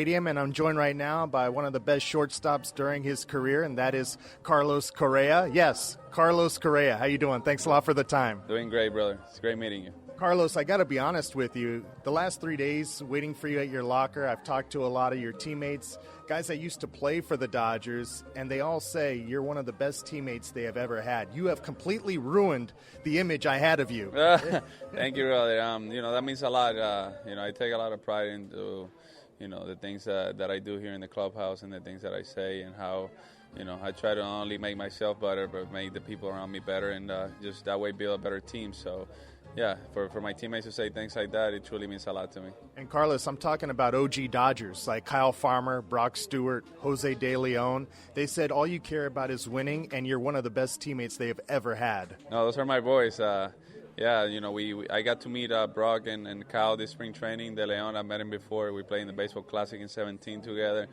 Stadium, and I'm joined right now by one of the best shortstops during his career, and that is Carlos Correa. Yes, Carlos Correa. How you doing? Thanks a lot for the time. Doing great, brother. It's great meeting you. Carlos, I got to be honest with you. The last 3 days waiting for you at your locker, I've talked to a lot of your teammates, guys that used to play for the Dodgers, and they all say you're one of the best teammates they have ever had. You have completely ruined the image I had of you. Thank you, brother. That means a lot. I take a lot of pride into the things that I do here in the clubhouse and the things that I say and how, I try to not only make myself better, but make the people around me better and just that way build a better team. So, yeah, for my teammates to say things like that, it truly means a lot to me. And, Carlos, I'm talking about OG Dodgers like Kyle Farmer, Brock Stewart, Jose De Leon. They said all you care about is winning, and you're one of the best teammates they have ever had. No, those are my boys. I got to meet Brock and Kyle this spring training. De Leon, I met him before. We played in the Baseball Classic in 17 together.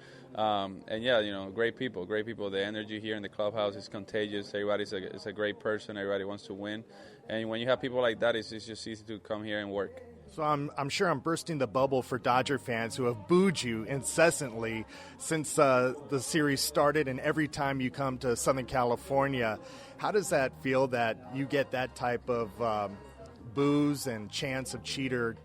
Great people. The energy here in the clubhouse is contagious. Everybody's a great person. Everybody wants to win. And when you have people like that, it's just easy to come here and work. So I'm sure I'm bursting the bubble for Dodger fans who have booed you incessantly since the series started and every time you come to Southern California. How does that feel that you get that type of boos and chants of cheater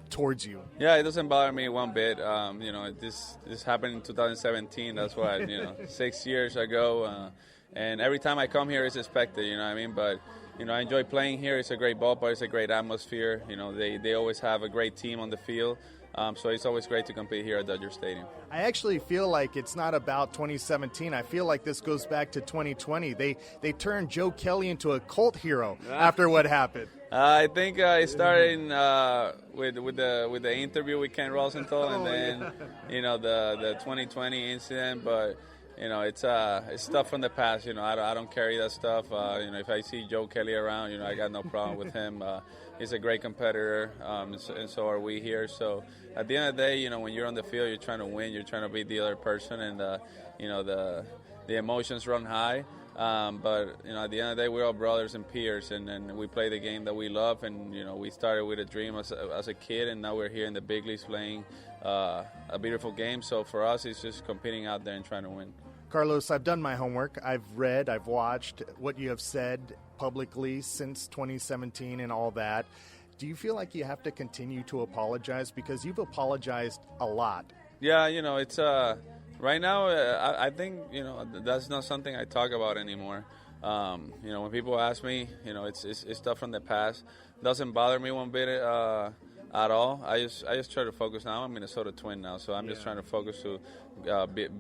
towards you? Yeah, it doesn't bother me one bit. This happened in 2017. That's what, 6 years ago. And every time I come here, it's expected, you know what I mean? But I enjoy playing here. It's a great ballpark. It's a great atmosphere. They always have a great team on the field. So it's always great to compete here at Dodger Stadium. I actually feel like it's not about 2017. I feel like this goes back to 2020. They turned Joe Kelly into a cult hero after what happened. I think it started with the interview with Ken Rosenthal and then the 2020 incident. But it's stuff from the past. I don't carry that stuff. If I see Joe Kelly around, I got no problem with him. He's a great competitor, and so are we here. So at the end of the day, when you're on the field, you're trying to win. You're trying to beat the other person, and the emotions run high. But at the end of the day, we're all brothers and peers, and we play the game that we love. And we started with a dream as a kid, and now we're here in the big leagues playing a beautiful game. So for us, it's just competing out there and trying to win. Carlos, I've done my homework. I've read, I've watched what you have said publicly since 2017 and all that. Do you feel like you have to continue to apologize? Because you've apologized a lot. Yeah, it's right now, I think, that's not something I talk about anymore. When people ask me, it's stuff from the past. Doesn't bother me one bit at all. I just try to focus now. I'm a Minnesota Twin now, so I'm just trying to focus to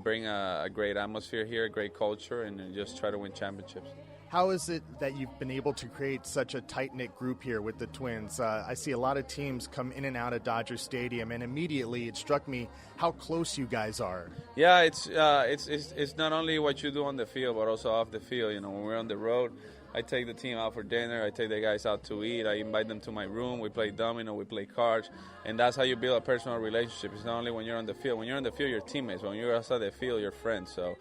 bring a great atmosphere here, a great culture, and just try to win championships. How is it that you've been able to create such a tight-knit group here with the Twins? I see a lot of teams come in and out of Dodger Stadium, and immediately it struck me how close you guys are. Yeah, it's not only what you do on the field, but also off the field. When we're on the road, I take the team out for dinner. I take the guys out to eat. I invite them to my room. We play domino. We play cards. And that's how you build a personal relationship. It's not only when you're on the field. When you're on the field, you're teammates. When you're outside the field, you're friends. So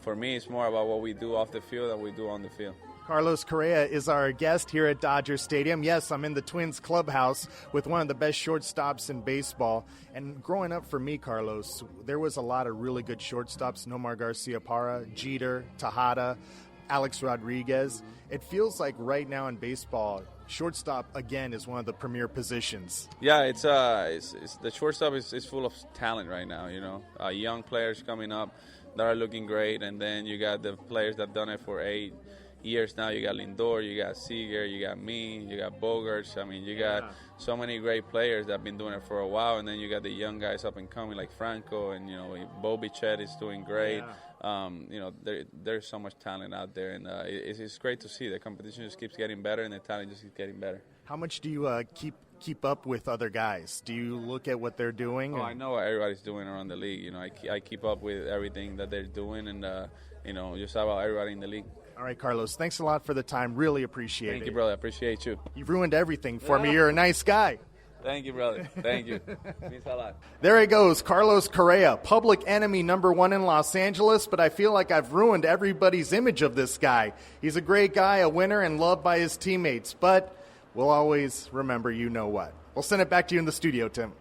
for me, it's more about what we do off the field than we do on the field. Carlos Correa is our guest here at Dodger Stadium. Yes, I'm in the Twins clubhouse with one of the best shortstops in baseball. And growing up for me, Carlos, there was a lot of really good shortstops. Nomar Garciaparra, Jeter, Tejada, Alex Rodriguez. It feels like right now in baseball, shortstop again is one of the premier positions. Yeah, it's the shortstop is full of talent right now. Young players coming up that are looking great, and then you got the players that done it for 8 years now. You got Lindor, you got Seager, you got me, you got Bogarts. I mean, you got so many great players that have been doing it for a while, and then you got the young guys up and coming like Franco, and Bo Bichette is doing great. There's so much talent out there, and it's great to see. The competition just keeps getting better, and the talent just keeps getting better. How much do you keep up with other guys? Do you look at what they're doing? I know what everybody's doing around the league. I keep up with everything that they're doing, and just about everybody in the league. All right, Carlos, thanks a lot for the time. Really appreciate it. Thank you, brother. I appreciate you. You've ruined everything for me. You're a nice guy. Thank you, brother. Thank you. Means a lot. There he goes, Carlos Correa, public enemy #1 in Los Angeles, but I feel like I've ruined everybody's image of this guy. He's a great guy, a winner, and loved by his teammates, but we'll always remember you know what. We'll send it back to you in the studio, Tim.